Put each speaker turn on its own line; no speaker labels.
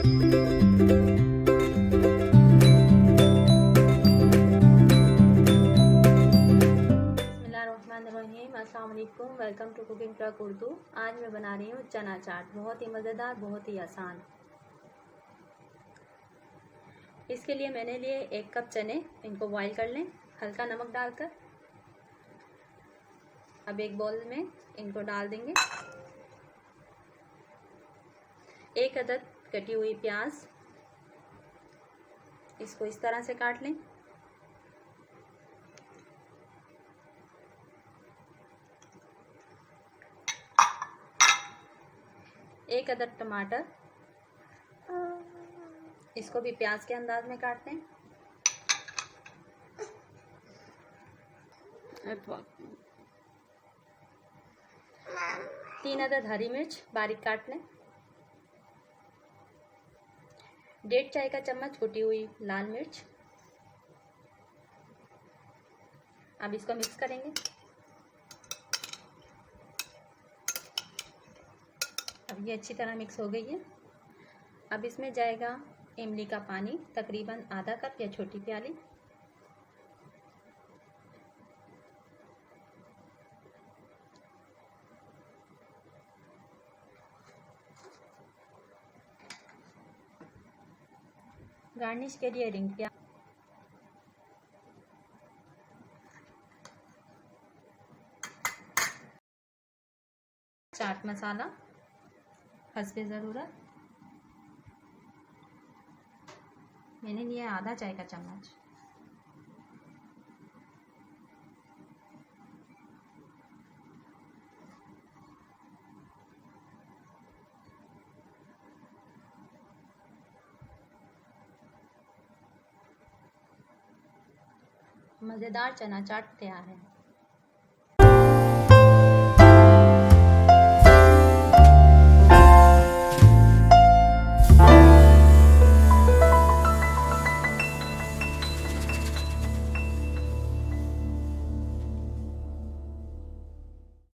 बिस्मिल्लाहिर्रहमानिर्रहीम। अस्सलाम वालेकुम। Welcome to cooking truck Urdu. आज मैं बना रही हूँ चना चाट, बहुत ही मज़ेदार, बहुत ही आसान। इसके लिए मैंने लिए 1 कप चने, इनको बॉईल कर लें हल्का नमक डालकर। अब एक बाउल में इनको डाल देंगे। 1 अदद कटी हुई प्याज, इसको इस तरह से काट लें। एक अदद टमाटर, इसको भी प्याज के अंदाज में काट लें। तीन अदद हरी मिर्च बारीक काट लें। 1.5 चाय का चम्मच कुटी हुई लाल मिर्च। अब इसको मिक्स करेंगे। अब ये अच्छी तरह मिक्स हो गई है। अब इसमें जाएगा इमली का पानी, तकरीबन आधा कप या छोटी प्याली। गार्निश के लिए रिंग प्याज, चाट मसाला हस्बे ज़रूरत, मैंने लिया आधा चाय का चम्मच। मज़ेदार चना चाट तैयार है।